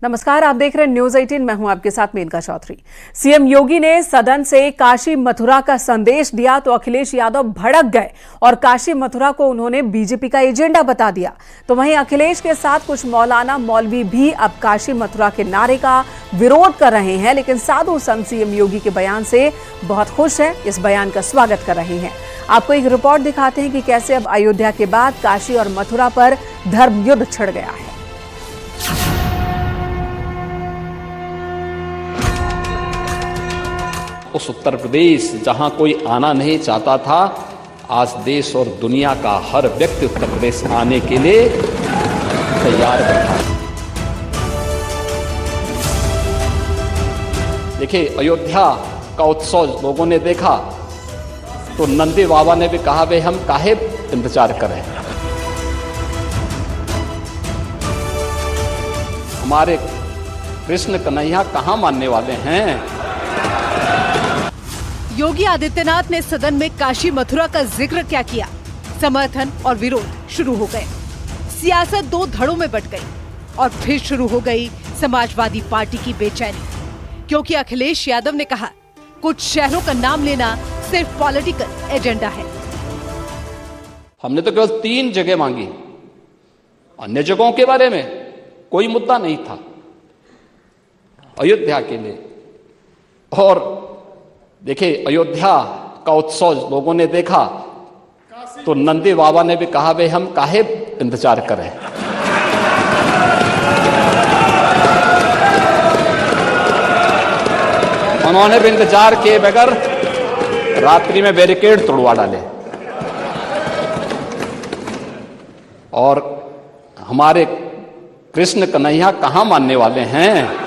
नमस्कार, आप देख रहे हैं न्यूज 18। मैं हूं आपके साथ मेनका चौधरी। सीएम योगी ने सदन से काशी मथुरा का संदेश दिया तो अखिलेश यादव भड़क गए और काशी मथुरा को उन्होंने बीजेपी का एजेंडा बता दिया। तो वहीं अखिलेश के साथ कुछ मौलाना मौलवी भी अब काशी मथुरा के नारे का विरोध कर रहे हैं, लेकिन साधु संत सीएम योगी के बयान से बहुत खुश हैं, इस बयान का स्वागत कर रहे हैं। आपको एक रिपोर्ट दिखाते हैं कि कैसे अब अयोध्या के बाद काशी और मथुरा पर धर्म युद्ध छिड़ गया है। उस उत्तर प्रदेश जहां कोई आना नहीं चाहता था, आज देश और दुनिया का हर व्यक्ति उत्तर प्रदेश आने के लिए तैयार बैठा है। देखिए, अयोध्या का उत्सव लोगों ने देखा तो नंदी बाबा ने भी कहा, भाई हम काहे इंतजार करें, हमारे कृष्ण कन्हैया कहां मानने वाले हैं। योगी आदित्यनाथ ने सदन में काशी मथुरा का जिक्र क्या किया, समर्थन और विरोध शुरू हो गए। सियासत दो धड़ों में बट गई और फिर शुरू हो गई समाजवादी पार्टी की बेचैनी, क्योंकि अखिलेश यादव ने कहा कुछ शहरों का नाम लेना सिर्फ पॉलिटिकल एजेंडा है। हमने तो केवल 3 जगह मांगी, अन्य जगहों के बारे में कोई मुद्दा नहीं था। अयोध्या के लिए, और देखिए, अयोध्या का उत्सव लोगों ने देखा तो नंदी बाबा ने भी कहा, भाई हम काहे इंतजार करें, उन्होंने भी इंतजार किए बगैर रात्रि में बैरिकेड तोड़वा डाले और हमारे कृष्ण कन्हैया कहां मानने वाले हैं।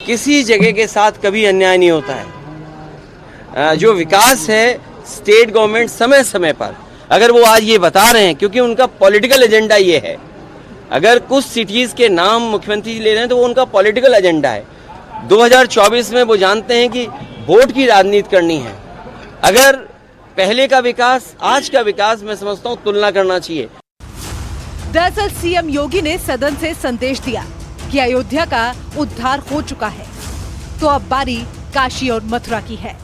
किसी जगह के साथ कभी अन्याय नहीं होता है। जो विकास है, स्टेट गवर्नमेंट समय समय पर, अगर वो आज ये बता रहे हैं क्योंकि उनका पॉलिटिकल एजेंडा ये है, अगर कुछ सिटीज के नाम मुख्यमंत्री ले रहे हैं तो वो उनका पॉलिटिकल एजेंडा है। 2024 में वो जानते हैं कि वोट की राजनीति करनी है। अगर पहले का विकास, आज का विकास, मैं समझता हूँ तुलना करना चाहिए। दरअसल सीएम योगी ने सदन से संदेश दिया कि अयोध्या का उद्धार हो चुका है, तो अब बारी काशी और मथुरा की है,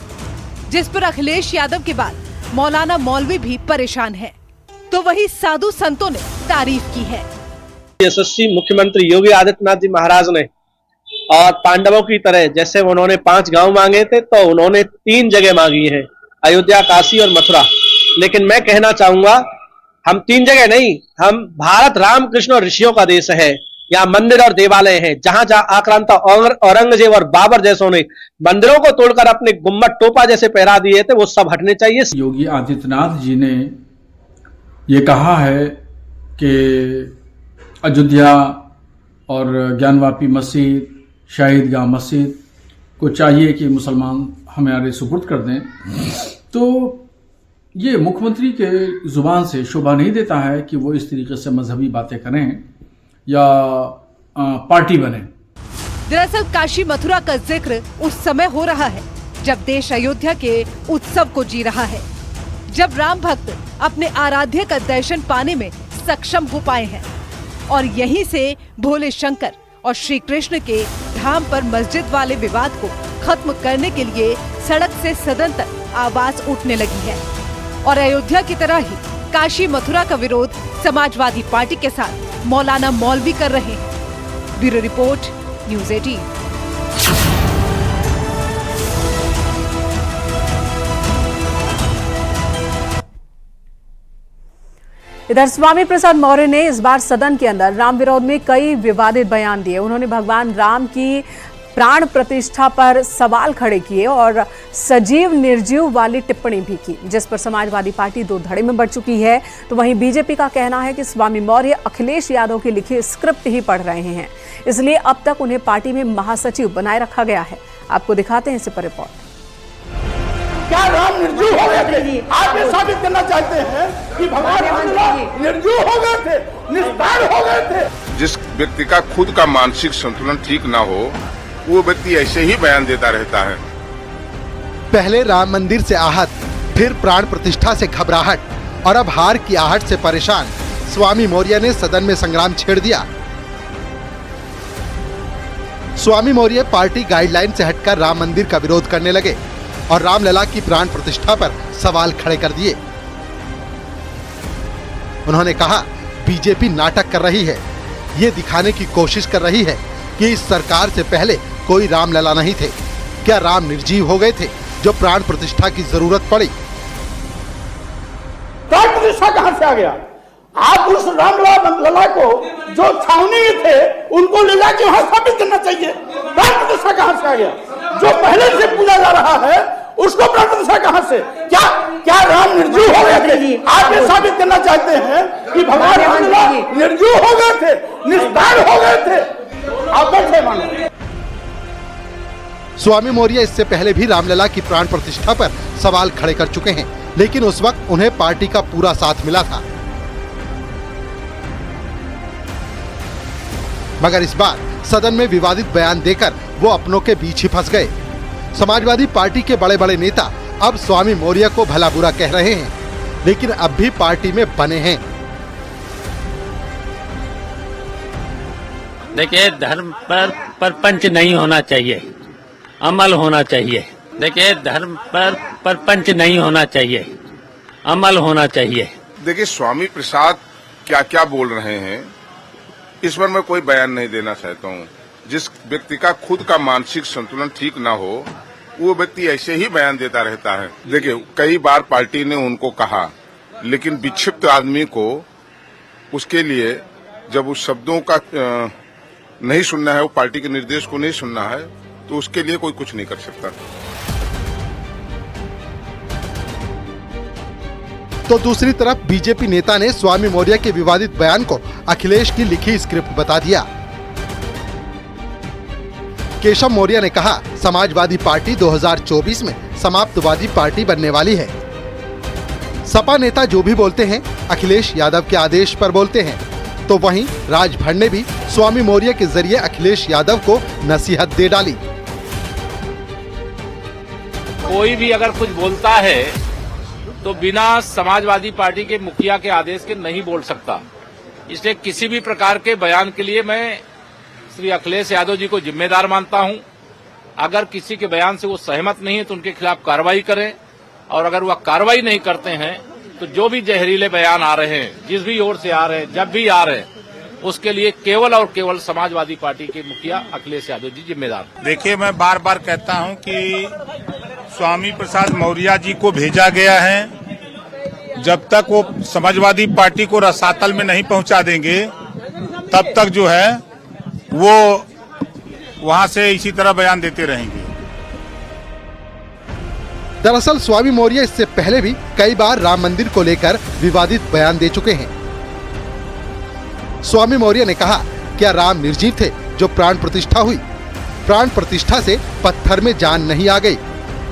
जिस पर अखिलेश यादव के बाद मौलाना मौलवी भी परेशान हैं। तो वही साधु संतों ने तारीफ की है। यशस्वी मुख्यमंत्री योगी आदित्यनाथ जी महाराज ने, और पांडवों की तरह जैसे उन्होंने 5 गांव मांगे थे, तो उन्होंने 3 जगह मांगी है, अयोध्या, काशी और मथुरा। लेकिन मैं कहना चाहूंगा, हम 3 जगह नहीं, हम भारत राम कृष्ण और ऋषियों का देश है। यहाँ मंदिर और देवालय हैं, जहां जहां आक्रांता औरंगजेब और बाबर जैसों ने मंदिरों को तोड़कर अपने गुम्बद टोपा जैसे पहरा दिए थे, वो सब हटने चाहिए। योगी आदित्यनाथ जी ने ये कहा है कि अयोध्या और ज्ञानवापी मस्जिद, शहीदगाह मस्जिद को चाहिए कि मुसलमान हमारे सुपुर्द कर दें। तो ये मुख्यमंत्री के जुबान से शोभा नहीं देता है कि वो इस तरीके से मजहबी बातें करें या पार्टी बने। दरअसल काशी मथुरा का जिक्र उस समय हो रहा है जब देश अयोध्या के उत्सव को जी रहा है, जब राम भक्त अपने आराध्य का दर्शन पाने में सक्षम हो पाए हैं, और यहीं से भोले शंकर और श्री कृष्ण के धाम पर मस्जिद वाले विवाद को खत्म करने के लिए सड़क से सदन तक आवाज उठने लगी है। और अयोध्या की तरह ही काशी मथुरा का विरोध समाजवादी पार्टी के साथ मौलाना मौलवी कर रहे हैं। Bureau report, news 18। इधर स्वामी प्रसाद मौर्य ने इस बार सदन के अंदर राम विरोध में कई विवादित बयान दिए। उन्होंने भगवान राम की प्राण प्रतिष्ठा पर सवाल खड़े किए और सजीव निर्जीव वाली टिप्पणी भी की, जिस पर समाजवादी पार्टी 2 धड़े में बढ़ चुकी है। तो वहीं बीजेपी का कहना है कि स्वामी मौर्य अखिलेश यादव की लिखी स्क्रिप्ट ही पढ़ रहे हैं, इसलिए अब तक उन्हें पार्टी में महासचिव बनाए रखा गया है। आपको दिखाते हैं इस पर रिपोर्ट। क्या राम निर्जीव हो गए थे? आप ये साबित करना चाहते हैं कि भगवान राम निर्जीव हो गए थे, निस्तार हो गए थे? जिस व्यक्ति का खुद का मानसिक संतुलन ठीक ना हो, वो व्यक्ति ऐसे ही बयान देता रहता है। पहले राम मंदिर से आहत, फिर प्राण प्रतिष्ठा से घबराहट, और अब हार की आहट से परेशान स्वामी मौर्य ने सदन में संग्राम छेड़ दिया। स्वामी मौर्य पार्टी गाइडलाइन से हटकर राम मंदिर का विरोध करने लगे और रामलला की प्राण प्रतिष्ठा पर सवाल खड़े कर दिए। उन्होंने कहा, बीजेपी नाटक कर रही है, ये दिखाने की कोशिश कर रही है कि इस सरकार से पहले कोई रामलला नहीं थे। क्या राम निर्जीव हो गए थे जो प्राण प्रतिष्ठा की जरूरत पड़ी? प्राण प्रतिष्ठा कहां से आ गया? आप उस रामलला को जो छावनी में थे उनको ले जाके वहां स्थापित करना चाहिए। प्राण प्रतिष्ठा कहां से आ गया? जो पहले से पूजा जा रहा है उसको प्राण प्रतिष्ठा कहां से? क्या राम निर्जीव हो गए थे? आप ये साबित करना चाहते हैं कि भगवान रामलला निर्जीव हो गए थे, निस्तार हो गए थे? आप कैसे मानो? स्वामी मौर्य इससे पहले भी रामलला की प्राण प्रतिष्ठा पर सवाल खड़े कर चुके हैं, लेकिन उस वक्त उन्हें पार्टी का पूरा साथ मिला था। मगर इस बार सदन में विवादित बयान देकर वो अपनों के बीच ही फंस गए। समाजवादी पार्टी के बड़े बड़े नेता अब स्वामी मौर्य को भला बुरा कह रहे हैं, लेकिन अब भी पार्टी में बने हैं। देखिए, धर्म पर परपंच नहीं होना चाहिए, अमल होना चाहिए। देखिए, धर्म पर परपंच नहीं होना चाहिए, अमल होना चाहिए। देखिए, स्वामी प्रसाद क्या क्या बोल रहे हैं इस पर मैं कोई बयान नहीं देना चाहता हूँ। जिस व्यक्ति का खुद का मानसिक संतुलन ठीक ना हो वो व्यक्ति ऐसे ही बयान देता रहता है। देखिए, कई बार पार्टी ने उनको कहा, लेकिन विक्षिप्त आदमी को उसके लिए जब उस शब्दों का नहीं सुनना है, वो पार्टी के निर्देश को नहीं सुनना है, तो उसके लिए कोई कुछ नहीं कर सकता। तो दूसरी तरफ बीजेपी नेता ने स्वामी मौर्य के विवादित बयान को अखिलेश की लिखी स्क्रिप्ट बता दिया। केशव मौर्य ने कहा, समाजवादी पार्टी 2024 में समाप्तवादी पार्टी बनने वाली है। सपा नेता जो भी बोलते हैं अखिलेश यादव के आदेश पर बोलते हैं, तो वहीं राजभर ने भी स्वामी मौर्य के जरिए अखिलेश यादव को नसीहत दे डाली। कोई भी अगर कुछ बोलता है तो बिना समाजवादी पार्टी के मुखिया के आदेश के नहीं बोल सकता। इसलिए किसी भी प्रकार के बयान के लिए मैं श्री अखिलेश यादव जी को जिम्मेदार मानता हूं। अगर किसी के बयान से वो सहमत नहीं है तो उनके खिलाफ कार्रवाई करें, और अगर वह कार्रवाई नहीं करते हैं तो जो भी जहरीले बयान आ रहे हैं, जिस भी ओर से आ रहे हैं, जब भी आ रहे हैं, उसके लिए केवल और केवल समाजवादी पार्टी के मुखिया अखिलेश यादव जी जिम्मेदार। देखिए, मैं बार बार कहता हूं कि स्वामी प्रसाद मौर्य जी को भेजा गया है। जब तक वो समाजवादी पार्टी को रसातल में नहीं पहुंचा देंगे तब तक जो है वो वहां से इसी तरह बयान देते रहेंगे। दरअसल स्वामी मौर्य इससे पहले भी कई बार राम मंदिर को लेकर विवादित बयान दे चुके हैं। स्वामी मौर्य ने कहा, क्या राम निर्जीव थे जो प्राण प्रतिष्ठा हुई? प्राण प्रतिष्ठा से पत्थर में जान नहीं आ गई।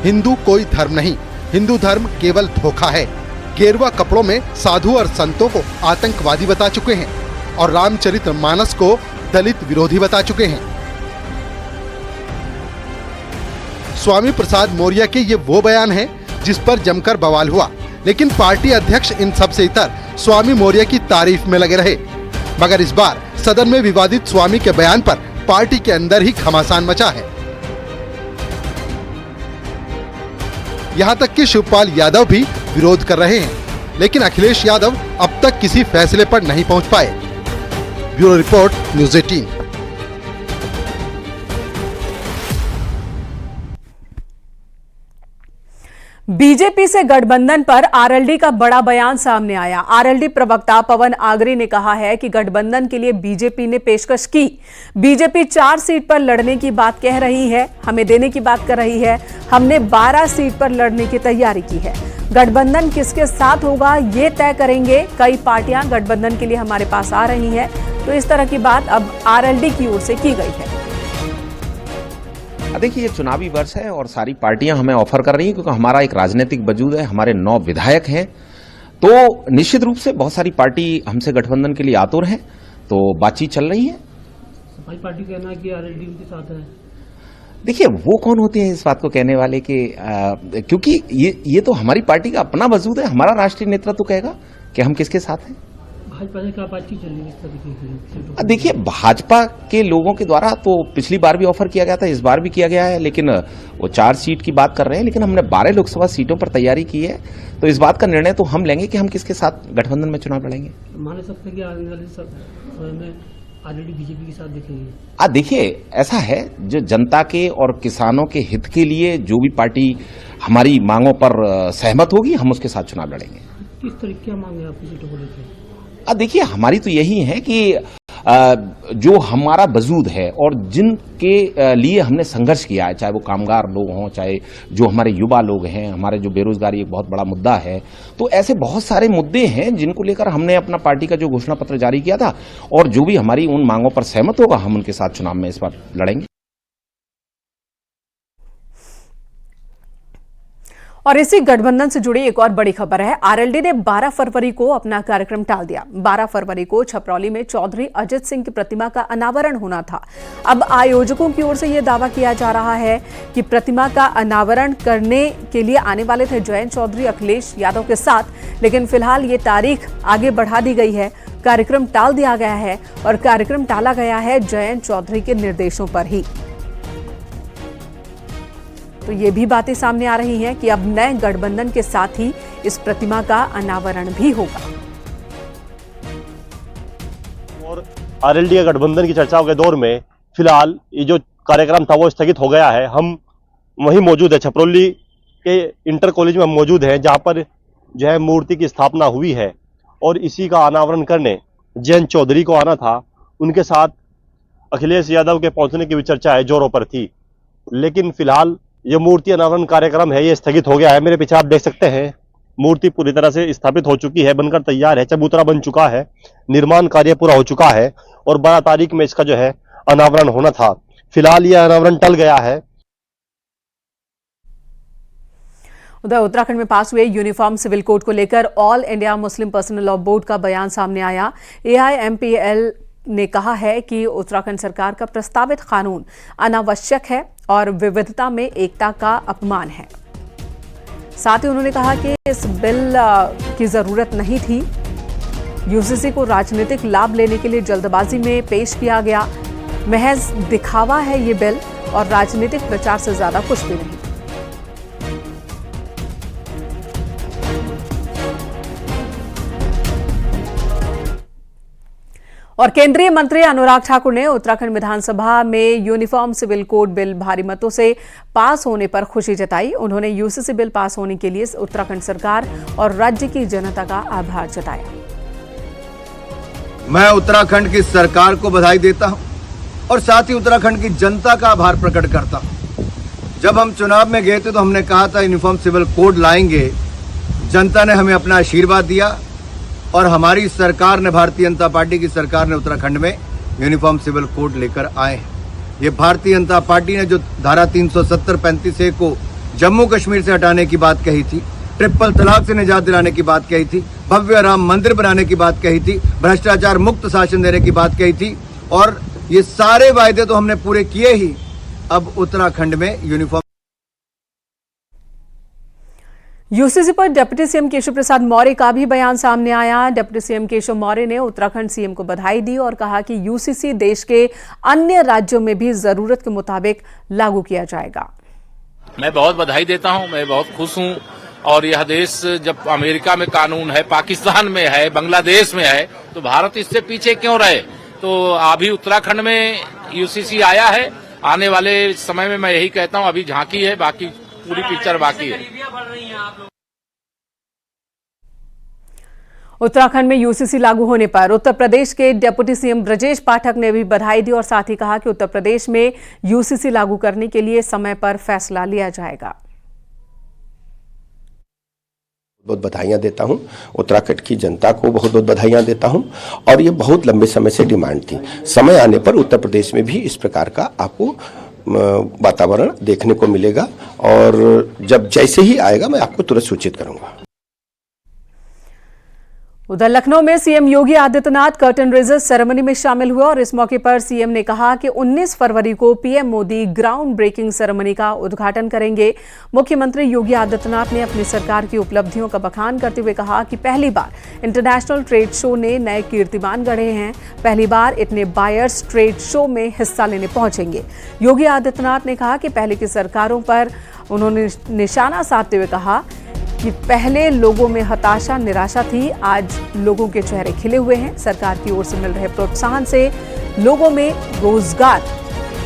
हिंदू कोई धर्म नहीं, हिंदू धर्म केवल धोखा है। गेरुआ कपड़ों में साधु और संतों को आतंकवादी बता चुके हैं और रामचरितमानस को दलित विरोधी बता चुके हैं। स्वामी प्रसाद मौर्य के ये वो बयान हैं जिस पर जमकर बवाल हुआ, लेकिन पार्टी अध्यक्ष इन सब से इतर स्वामी मौर्य की तारीफ में लगे रहे। मगर इस बार सदन में विवादित स्वामी के बयान पर पार्टी के अंदर ही घमासान मचा है। यहाँ तक कि शिवपाल यादव भी विरोध कर रहे हैं, लेकिन अखिलेश यादव अब तक किसी फैसले पर नहीं पहुंच पाए। Bureau report, news 18। बीजेपी से गठबंधन पर आरएलडी का बड़ा बयान सामने आया। आरएलडी प्रवक्ता पवन आगरी ने कहा है कि गठबंधन के लिए बीजेपी ने पेशकश की। बीजेपी 4 सीट पर लड़ने की बात कह रही है, हमें देने की बात कर रही है। हमने 12 सीट पर लड़ने की तैयारी की है। गठबंधन किसके साथ होगा ये तय करेंगे। कई पार्टियां गठबंधन के लिए हमारे पास आ रही हैं, तो इस तरह की बात अब आरएलडी की ओर से की गई है। देखिए, ये चुनावी वर्ष है और सारी पार्टियां हमें ऑफर कर रही हैं, क्योंकि हमारा एक राजनीतिक वजूद है, हमारे 9 विधायक हैं, तो निश्चित रूप से बहुत सारी पार्टी हमसे गठबंधन के लिए आतुर है, तो बातचीत चल रही है। सफाई पार्टी कहना है कि आरएलडी के साथ है। देखिए वो कौन होते हैं इस बात को कहने वाले कि क्योंकि ये तो हमारी पार्टी का अपना वजूद है, हमारा राष्ट्रीय नेतृत्व तो कहेगा कि हम किसके साथ हैं। भाजपा से क्या बातचीत चल रही है इस तरीके की? देखिए भाजपा के लोगों के द्वारा तो पिछली बार भी ऑफर किया गया था, इस बार भी किया गया है, लेकिन वो 4 सीट की बात कर रहे हैं, लेकिन हमने 12 लोकसभा सीटों पर तैयारी की है, तो इस बात का निर्णय तो हम लेंगे कि हम किसके साथ गठबंधन में चुनाव लड़ेंगे। मान सकते हैं कि आने वाले समय में ऑलरेडी बीजेपी के साथ देखेंगे। देखिए ऐसा है, जो जनता के और किसानों के हित के लिए जो भी पार्टी हमारी मांगों पर सहमत होगी, हम उसके साथ चुनाव लड़ेंगे। किस तरीके की मांग है आपकी सीटों को लेकर? देखिए हमारी तो यही है कि जो हमारा वजूद है और जिनके लिए हमने संघर्ष किया है, चाहे वो कामगार लोग हों, चाहे जो हमारे युवा लोग हैं, हमारे जो बेरोजगारी एक बहुत बड़ा मुद्दा है, तो ऐसे बहुत सारे मुद्दे हैं जिनको लेकर हमने अपना पार्टी का जो घोषणा पत्र जारी किया था, और जो भी हमारी उन मांगों पर सहमत होगा हम उनके साथ चुनाव में इस बार लड़ेंगे। और इसी गठबंधन से जुड़ी एक और बड़ी खबर है। आरएलडी ने 12 फरवरी को अपना कार्यक्रम टाल दिया। 12 फरवरी को छपरौली में चौधरी अजित सिंह की प्रतिमा का अनावरण होना था। अब आयोजकों की ओर से यह दावा किया जा रहा है कि प्रतिमा का अनावरण करने के लिए आने वाले थे जयंत चौधरी अखिलेश यादव के साथ, लेकिन फिलहाल ये तारीख आगे बढ़ा दी गई है, कार्यक्रम टाल दिया गया है और कार्यक्रम टाला गया है जयंत चौधरी के निर्देशों पर ही। तो ये भी बातें सामने आ रही हैं कि अब नए गठबंधन के साथ ही इस प्रतिमा का अनावरण भी होगा। और आरएलडी के गठबंधन की चर्चाओं के दौर में फिलहाल ये जो कार्यक्रम था वो स्थगित हो गया है। हम वहीं मौजूद है, छपरौली के इंटर कॉलेज में हम मौजूद हैं, जहां पर जो है मूर्ति की स्थापना हुई है और इसी का अनावरण करने जयंत चौधरी को आना था। उनके साथ अखिलेश यादव के पहुंचने की भी चर्चा है, जोरों पर थी, लेकिन फिलहाल ये मूर्ति अनावरण कार्यक्रम है ये स्थगित हो गया है। मेरे पीछे आप देख सकते हैं मूर्ति पूरी तरह से स्थापित हो चुकी है, बनकर तैयार है, चबूतरा बन चुका है, निर्माण कार्य पूरा हो चुका है और 12 तारीख में इसका जो है अनावरण होना था। फिलहाल यह अनावरण टल गया है। उधर उत्तराखंड में पास हुए यूनिफॉर्म सिविल कोड को लेकर all India Muslim personal law board का बयान सामने आया। AIMPL ने कहा है कि उत्तराखंड सरकार का प्रस्तावित कानून अनावश्यक है और विविधता में एकता का अपमान है। साथ ही उन्होंने कहा कि इस बिल की जरूरत नहीं थी। यूजीसी को राजनीतिक लाभ लेने के लिए जल्दबाजी में पेश किया गया। महज दिखावा है ये बिल और राजनीतिक प्रचार से ज्यादा कुछ भी नहीं। और केंद्रीय मंत्री अनुराग ठाकुर ने उत्तराखंड विधानसभा में यूनिफॉर्म सिविल कोड बिल भारी मतों से पास होने पर खुशी जताई। उन्होंने यूसीसी बिल पास होने के लिए उत्तराखंड सरकार और राज्य की जनता का आभार जताया। मैं उत्तराखंड की सरकार को बधाई देता हूं और साथ ही उत्तराखंड की जनता का आभार प्रकट करता हूं। जब हम चुनाव में गए थे तो हमने कहा था यूनिफॉर्म सिविल कोड लाएंगे, जनता ने हमें अपना आशीर्वाद दिया और हमारी सरकार ने, भारतीय जनता पार्टी की सरकार ने उत्तराखंड में यूनिफॉर्म सिविल कोड लेकर आए हैं। ये भारतीय जनता पार्टी ने जो धारा 370-35A को जम्मू कश्मीर से हटाने की बात कही थी, ट्रिपल तलाक से निजात दिलाने की बात कही थी, भव्य राम मंदिर बनाने की बात कही थी, भ्रष्टाचार मुक्त शासन देने की बात कही थी, और ये सारे वायदे तो हमने पूरे किए ही। अब उत्तराखंड में यूनिफॉर्म यूसीसी पर डिप्टी सीएम केशव प्रसाद मौर्य का भी बयान सामने आया। डिप्टी सीएम केशव मौर्य ने उत्तराखंड सीएम को बधाई दी और कहा कि यूसीसी देश के अन्य राज्यों में भी जरूरत के मुताबिक लागू किया जाएगा। मैं बहुत बधाई देता हूं, मैं बहुत खुश हूं। और यह देश जब अमेरिका में कानून है, पाकिस्तान में है, बांग्लादेश में है, तो भारत इससे पीछे क्यों रहे। तो अभी उत्तराखंड में यूसीसी आया है। आने वाले समय में मैं यही कहता हूं, अभी झांकी है, बाकी पूरी पिक्चर बाकी है। उत्तराखंड में यूसीसी लागू होने पर उत्तर प्रदेश के डिप्टी सीएम ब्रजेश पाठक ने भी बधाई दी और साथ ही कहा कि उत्तर प्रदेश में यूसीसी लागू करने के लिए समय पर फैसला लिया जाएगा। बहुत बधाइयां देता हूं, उत्तराखंड की जनता को बहुत बहुत बधाइयां देता हूं। और ये बहुत लंबे समय से डिमांड थी। समय आने पर उत्तर प्रदेश में भी इस प्रकार का आपको वातावरण देखने को मिलेगा और जब जैसे ही आएगा मैं आपको तुरंत सूचित करूंगा। उधर लखनऊ में CM Yogi Adityanath curtain raiser ceremony में शामिल हुए और इस मौके पर सीएम ने कहा कि 19 फरवरी को PM Modi ground breaking ceremony का उद्घाटन करेंगे। मुख्यमंत्री योगी आदित्यनाथ ने अपनी सरकार की उपलब्धियों का बखान करते हुए कहा कि पहली बार इंटरनेशनल ट्रेड शो ने नए कीर्तिमान गढ़े हैं। पहली बार इतने बायर्स ट्रेड शो में हिस्सा लेने पहुंचेंगे। योगी आदित्यनाथ ने कहा कि पहले की सरकारों पर उन्होंने निशाना साधते हुए कहा कि पहले लोगों में हताशा निराशा थी, आज लोगों के चेहरे खिले हुए हैं। सरकार की ओर से मिल रहे प्रोत्साहन से लोगों में रोजगार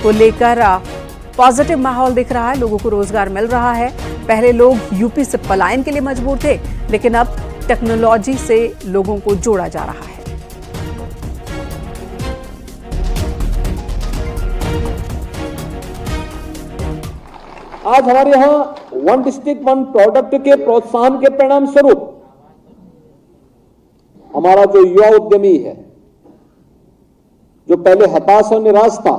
को लेकर पॉजिटिव माहौल दिख रहा है, लोगों को रोजगार मिल रहा है। पहले लोग यूपी से पलायन के लिए मजबूर थे, लेकिन अब टेक्नोलॉजी से लोगों को जोड़ा जा रहा है। आज हमारे यहाँ वन डिस्ट्रिक्ट वन प्रोडक्ट के प्रोत्साहन के परिणाम स्वरूप हमारा जो युवा उद्यमी है, जो पहले हताश और निराश था,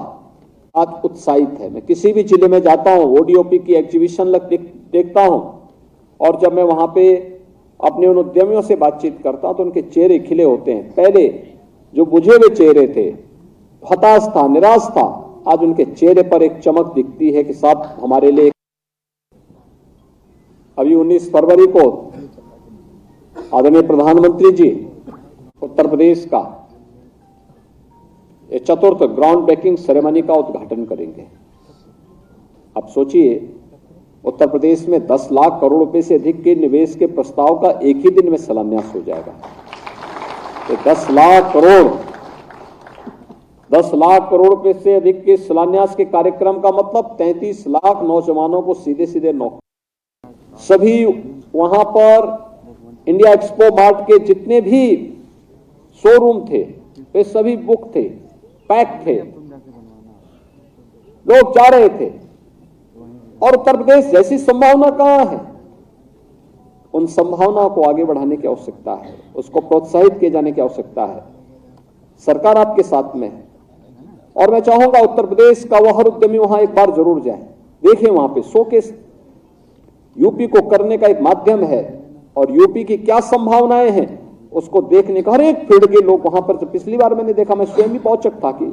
आज उत्साहित है। मैं किसी भी जिले में जाता हूं, ओडीओपी की एग्जीबिशन देखता हूं और जब मैं वहां पे अपने उन उद्यमियों से बातचीत करता हूं तो उनके चेहरे खिले होते हैं। पहले जो बुझे हुए चेहरे थे, हताश था, निराश था, आज उनके चेहरे पर एक चमक दिखती है कि साहब हमारे लिए। अभी 19 फरवरी को आदरणीय प्रधानमंत्री जी उत्तर प्रदेश का चतुर्थ ग्राउंड ब्रेकिंग सेरेमनी का उद्घाटन करेंगे। अब सोचिए, उत्तर प्रदेश में 10 लाख करोड़ रुपए से अधिक के निवेश के प्रस्ताव का एक ही दिन में शिलान्यास हो जाएगा। तो 10 लाख करोड़ रुपए से अधिक के शिलान्यास के कार्यक्रम का मतलब 33 लाख नौजवानों को सीधे सीधे नौकरी। सभी वहां पर इंडिया एक्सपो मार्ट के जितने भी शोरूम थे वे सभी बुक थे, पैक थे, लोग जा रहे थे। और उत्तर प्रदेश जैसी संभावना कहां है? उन संभावनाओं को आगे बढ़ाने की आवश्यकता है, उसको प्रोत्साहित किए जाने की आवश्यकता है। सरकार आपके साथ में है और मैं चाहूंगा उत्तर प्रदेश का वह हर उद्यमी वहां एक बार जरूर जाए, देखें वहां पे शोकेस यूपी को करने का एक माध्यम है और यूपी की क्या संभावनाएं हैं उसको देखने का। हर एक फील्ड के लोग वहां पर, पिछली बार मैंने देखा, मैं स्वयं भी बहुत चक था कि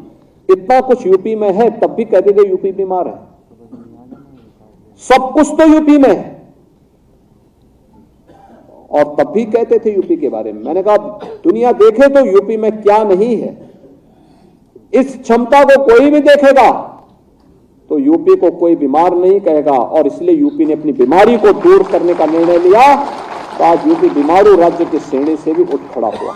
इतना कुछ यूपी में है, तब भी कहते थे यूपी बीमार है। सब कुछ तो यूपी में है और तब भी कहते थे यूपी के बारे में। मैंने कहा दुनिया देखे तो यूपी में क्या नहीं है। इस क्षमता को कोई भी देखेगा तो यूपी को कोई बीमार नहीं कहेगा और इसलिए यूपी ने अपनी बीमारी को दूर करने का निर्णय लिया। तो आज यूपी बीमारू राज्य की श्रेणी से भी उठ खड़ा हुआ।